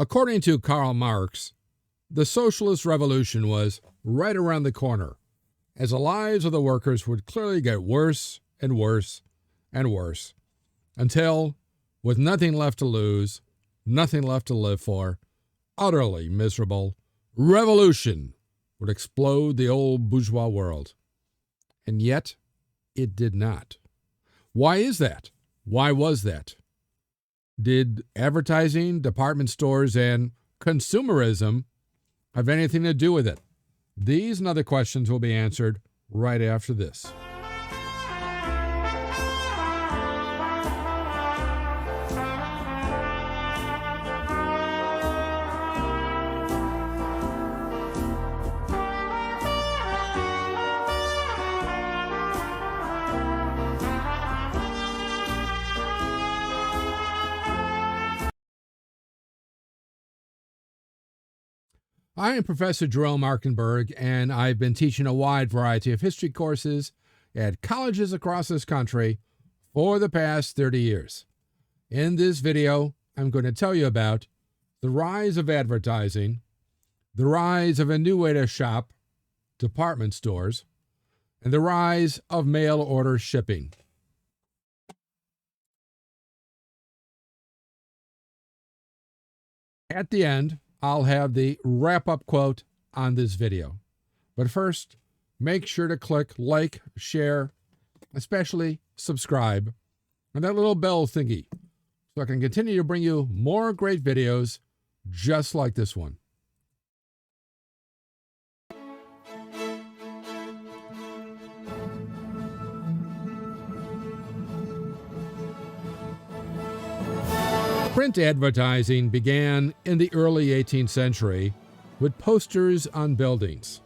According to Karl Marx, the socialist revolution was right around the corner, as the lives of the workers would clearly get worse and worse and worse, until, with nothing left to lose, nothing left to live for, utterly miserable, revolution would explode the old bourgeois world. And yet, it did not. Why is that? Why was that? Did advertising, department stores, and consumerism have anything to do with it? These and other questions will be answered right after this. I am Professor Jerome Markenberg, and I've been teaching a wide variety of history courses at colleges across this country for the past 30 years. In this video, I'm going to tell you about the rise of advertising, the rise of a new way to shop, department stores, and the rise of mail order shipping. At the end, I'll have the wrap-up quote on this video. But first, make sure to click like, share, especially subscribe, and that little bell thingy, so I can continue to bring you more great videos just like this one. Print advertising began in the early 18th century with posters on buildings,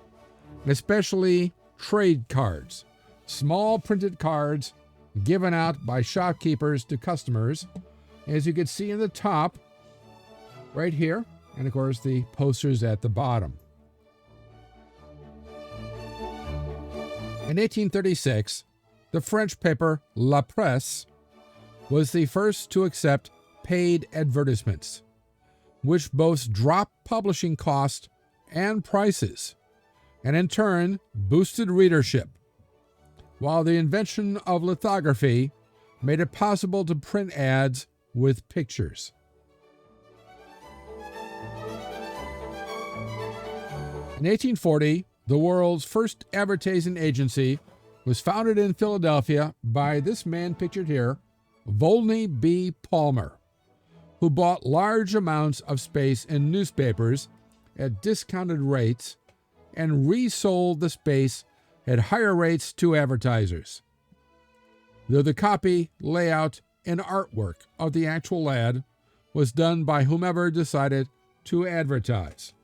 especially trade cards, small printed cards given out by shopkeepers to customers, as you can see in the top right here, and of course the posters at the bottom. In 1836, the French paper La Presse was the first to accept paid advertisements, which both dropped publishing costs and prices, and in turn boosted readership, while the invention of lithography made it possible to print ads with pictures. In 1840, the world's first advertising agency was founded in Philadelphia by this man pictured here, Volney B. Palmer, who bought large amounts of space in newspapers at discounted rates and resold the space at higher rates to advertisers. Though the copy, layout, and artwork of the actual ad was done by whomever decided to advertise.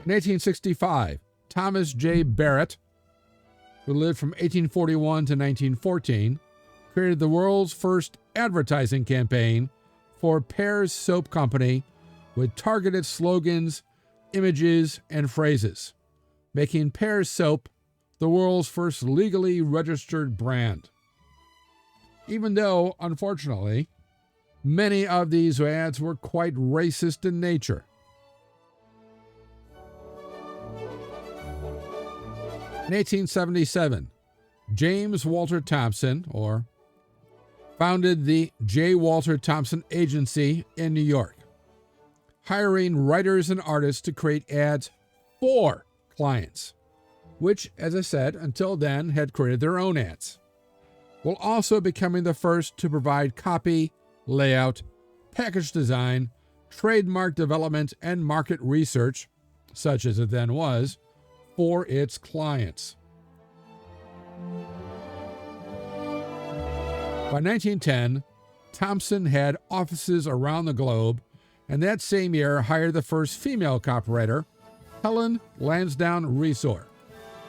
In 1865, Thomas J. Barrett, who lived from 1841 to 1914, created the world's first advertising campaign for Pears Soap Company with targeted slogans, images, and phrases, making Pears Soap the world's first legally registered brand. Even though, unfortunately, many of these ads were quite racist in nature. In 1877, James Walter Thompson, founded the J. Walter Thompson Agency in New York, hiring writers and artists to create ads for clients, which, as I said, until then had created their own ads, while also becoming the first to provide copy, layout, package design, trademark development, and market research, such as it then was, for its clients. By 1910, Thompson had offices around the globe, and that same year hired the first female copywriter, Helen Lansdowne Resor,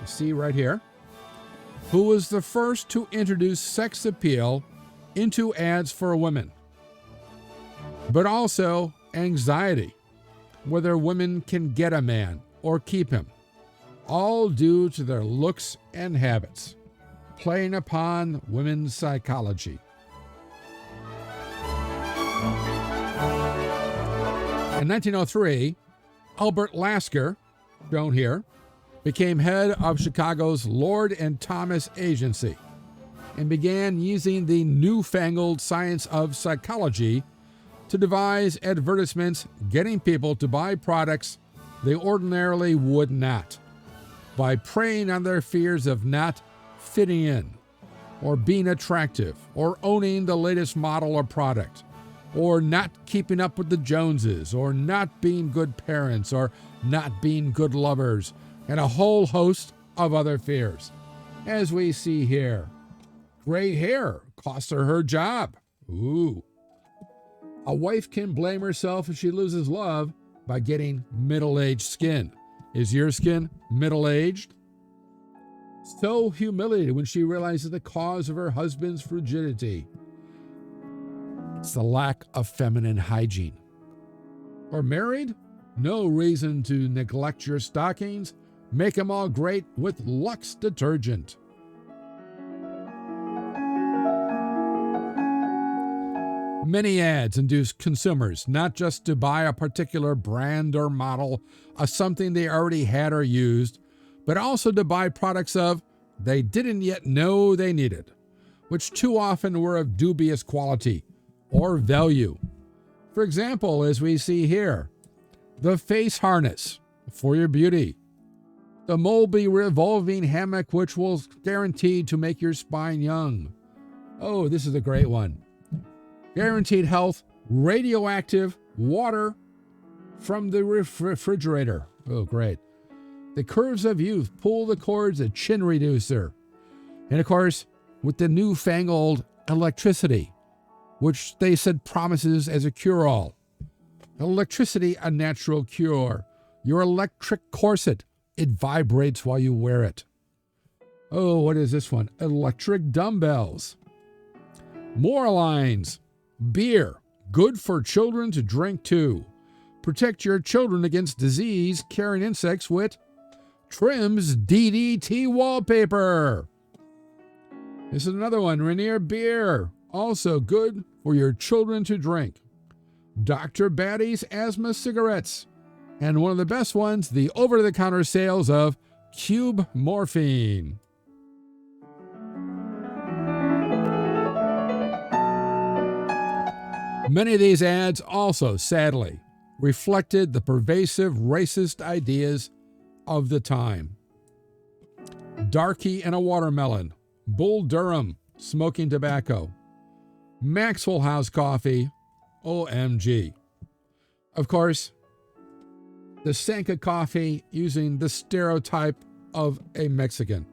you see right here, who was the first to introduce sex appeal into ads for women, but also anxiety, whether women can get a man or keep him, all due to their looks and habits, playing upon women's psychology. In 1903, Albert Lasker, shown here, became head of Chicago's Lord and Thomas Agency and began using the newfangled science of psychology to devise advertisements getting people to buy products they ordinarily would not, by preying on their fears of not fitting in, or being attractive, or owning the latest model or product, or not keeping up with the Joneses, or not being good parents, or not being good lovers, and a whole host of other fears. As we see here, gray hair costs her job. Ooh. A wife can blame herself if she loses love by getting middle-aged skin. Is your skin middle-aged? So humiliated when she realizes the cause of her husband's frigidity. It's the lack of feminine hygiene. Or married? No reason to neglect your stockings. Make them all great with Lux detergent. Many ads induce consumers not just to buy a particular brand or model of something they already had or used, but also to buy products of they didn't yet know they needed, which too often were of dubious quality or value. For example, as we see here, the face harness for your beauty, the Molby revolving hammock which will guarantee to make your spine young. Oh, this is a great one. Guaranteed health, radioactive water from the refrigerator. Oh, great. The curves of youth, pull the cords, a chin reducer. And of course, with the newfangled electricity, which they said promises as a cure-all. Electricity, a natural cure. Your electric corset, it vibrates while you wear it. Oh, what is this one? Electric dumbbells. More lines. Beer, good for children to drink too. Protect your children against disease carrying insects with Trim's DDT wallpaper. This is another one, Rainier beer, also good for your children to drink. Dr. Batty's asthma cigarettes, and one of the best ones, the over-the-counter sales of Cube morphine. Many of these ads also, sadly, reflected the pervasive racist ideas of the time. Darky and a watermelon, Bull Durham smoking tobacco, Maxwell House coffee, OMG. Of course, the Sanka coffee using the stereotype of a Mexican.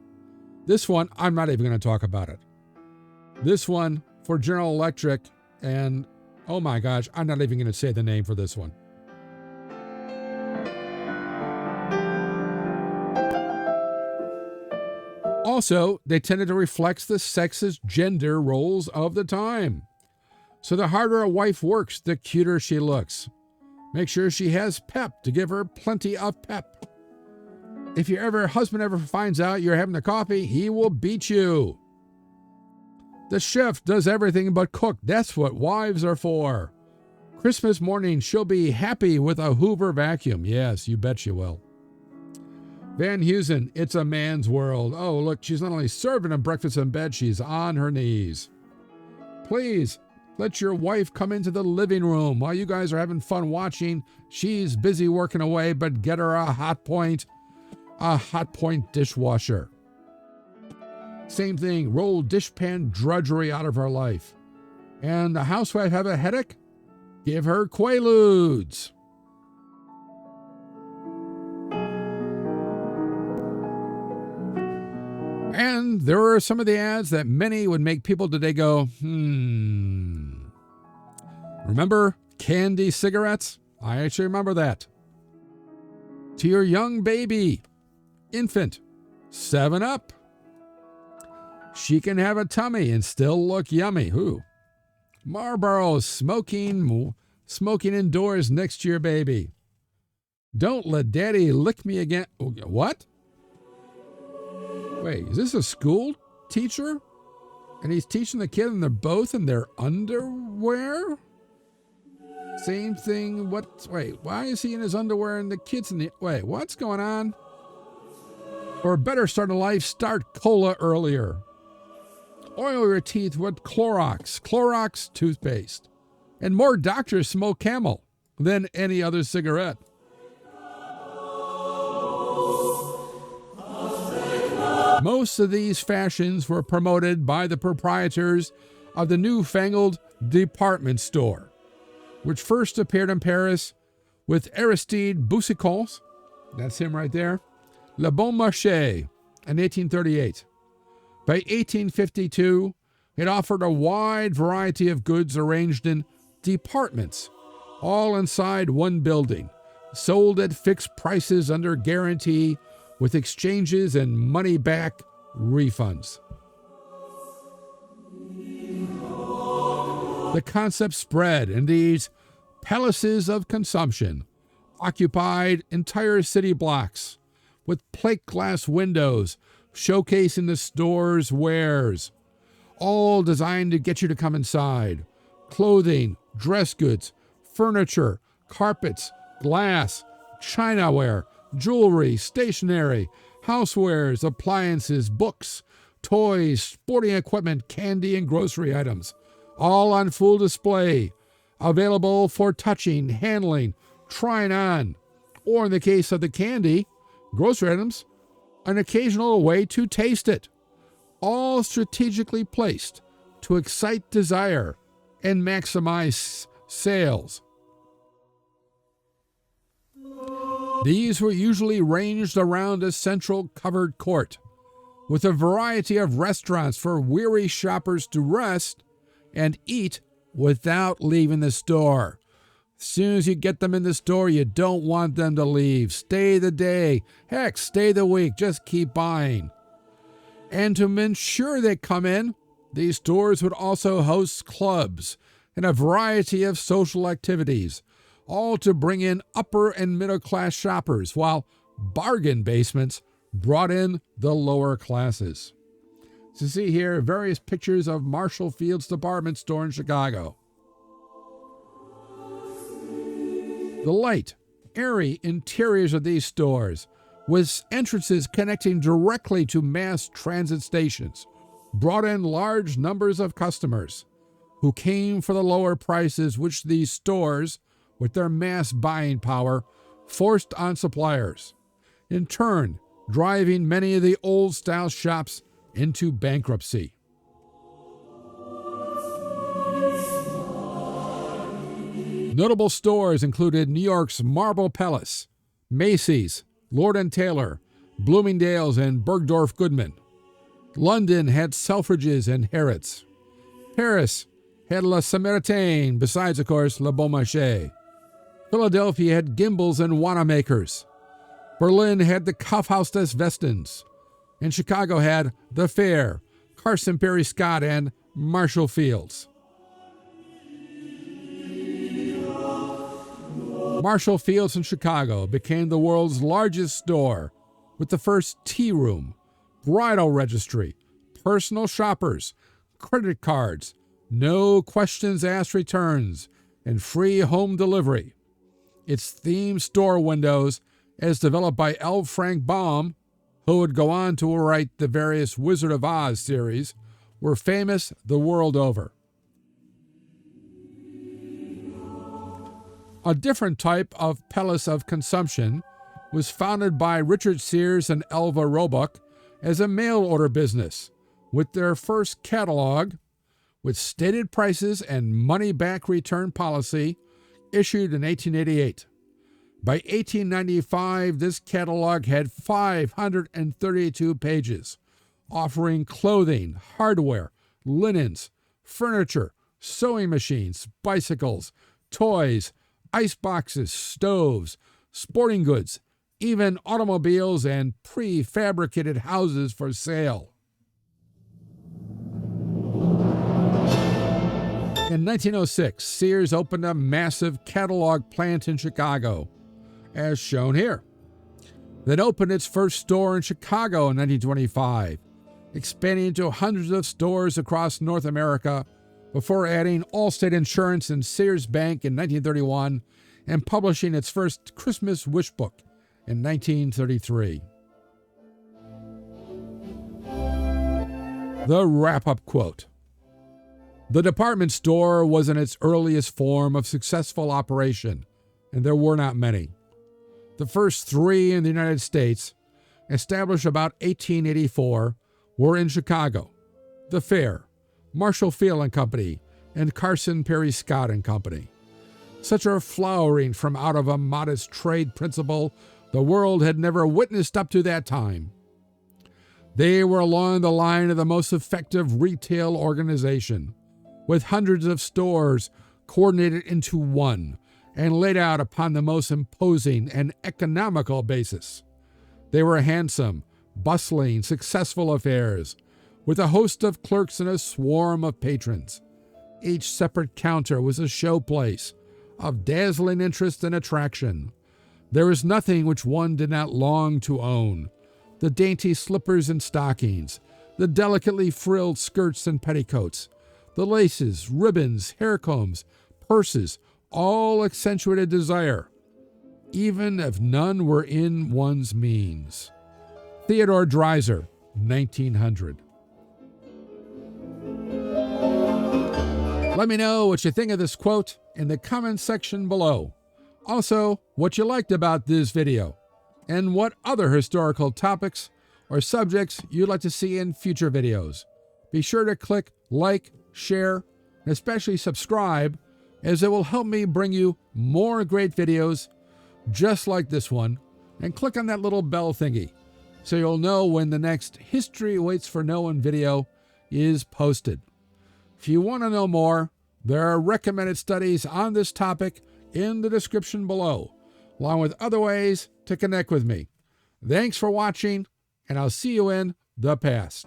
This one, I'm not even going to talk about it. This one for General Electric, and oh my gosh, I'm not even going to say the name for this one. Also, they tended to reflect the sexist gender roles of the time. So the harder a wife works, the cuter she looks. Make sure she has pep to give her plenty of pep. If your husband ever finds out you're having the coffee, he will beat you. The chef does everything but cook. That's what wives are for. Christmas morning, she'll be happy with a Hoover vacuum. Yes, you bet she will. Van Heusen, it's a man's world. Oh, look, she's not only serving him breakfast in bed, she's on her knees. Please, let your wife come into the living room while you guys are having fun watching. She's busy working away, but get her a hot point dishwasher. Same thing, roll dishpan drudgery out of her life. And the housewife have a headache? Give her Quaaludes. And there are some of the ads that many would make people today go, Remember candy cigarettes? I actually remember that. To your young baby, infant, 7-Up. She can have a tummy and still look yummy. Who? Marlboro, smoking indoors next to your baby. Don't let daddy lick me again. What? Wait, is this a school teacher? And he's teaching the kid and they're both in their underwear? Same thing. Wait, why is he in his underwear and the kids in the... Wait, what's going on? For a better start in life, start cola earlier. Oil your teeth with Clorox toothpaste. And more doctors smoke Camel than any other cigarette. Most of these fashions were promoted by the proprietors of the newfangled department store, which first appeared in Paris with Aristide Boucicault's, that's him right there, Le Bon Marché in 1838. By 1852, it offered a wide variety of goods arranged in departments, all inside one building, sold at fixed prices under guarantee with exchanges and money-back refunds. The concept spread, and these palaces of consumption occupied entire city blocks with plate glass windows showcasing the store's wares, all designed to get you to come inside. Clothing, dress goods, furniture, carpets, glass, chinaware, jewelry, stationery, housewares, appliances, books, toys, sporting equipment, candy, and grocery items, all on full display, available for touching, handling, trying on, or in the case of the candy, grocery items, an occasional way to taste it, all strategically placed to excite desire and maximize sales. These were usually ranged around a central covered court, with a variety of restaurants for weary shoppers to rest and eat without leaving the store. As soon as you get them in the store, you don't want them to leave. Stay the day. Heck, stay the week. Just keep buying. And to ensure they come in, these stores would also host clubs and a variety of social activities, all to bring in upper and middle class shoppers, while bargain basements brought in the lower classes. So see here various pictures of Marshall Field's department store in Chicago. The light, airy interiors of these stores, with entrances connecting directly to mass transit stations, brought in large numbers of customers who came for the lower prices which these stores, with their mass buying power, forced on suppliers, in turn driving many of the old-style shops into bankruptcy. Notable stores included New York's Marble Palace, Macy's, Lord & Taylor, Bloomingdale's, and Bergdorf Goodman. London had Selfridges and Harrods. Paris had La Samaritaine, besides, of course, Le Bon Marché. Philadelphia had Gimbel's and Wanamaker's. Berlin had the Kaufhaus des Westens. And Chicago had The Fair, Carson Perry Scott, and Marshall Field's. Marshall Field's in Chicago became the world's largest store, with the first tea room, bridal registry, personal shoppers, credit cards, no questions asked returns, and free home delivery. Its themed store windows, as developed by L. Frank Baum, who would go on to write the various Wizard of Oz series, were famous the world over. A different type of palace of consumption was founded by Richard Sears and Elva Roebuck as a mail-order business, with their first catalog, with stated prices and money-back return policy, issued in 1888. By 1895, this catalog had 532 pages, offering clothing, hardware, linens, furniture, sewing machines, bicycles, toys, ice boxes, stoves, sporting goods, even automobiles and prefabricated houses for sale. In 1906, Sears opened a massive catalog plant in Chicago, as shown here. Then opened its first store in Chicago in 1925, expanding to hundreds of stores across North America before adding Allstate Insurance and Sears Bank in 1931 and publishing its first Christmas wish book in 1933. The wrap-up quote. The department store was in its earliest form of successful operation, and there were not many. The first three in the United States, established about 1884, were in Chicago: the Fair, Marshall Field and Company, and Carson Perry Scott and Company. Such a flowering from out of a modest trade principle the world had never witnessed up to that time. They were along the line of the most effective retail organization, with hundreds of stores coordinated into one and laid out upon the most imposing and economical basis. They were handsome, bustling, successful affairs, with a host of clerks and a swarm of patrons. Each separate counter was a showplace of dazzling interest and attraction. There was nothing which one did not long to own: the dainty slippers and stockings, the delicately frilled skirts and petticoats, the laces, ribbons, hair combs, purses, all accentuated desire, even if none were in one's means. Theodore Dreiser, 1900. Let me know what you think of this quote in the comments section below. Also, what you liked about this video, and what other historical topics or subjects you'd like to see in future videos. Be sure to click like, share, and especially subscribe, as it will help me bring you more great videos just like this one, and click on that little bell thingy so you'll know when the next History Waits for No One video is posted. If you want to know more, there are recommended studies on this topic in the description below, along with other ways to connect with me. Thanks for watching, and I'll see you in the past.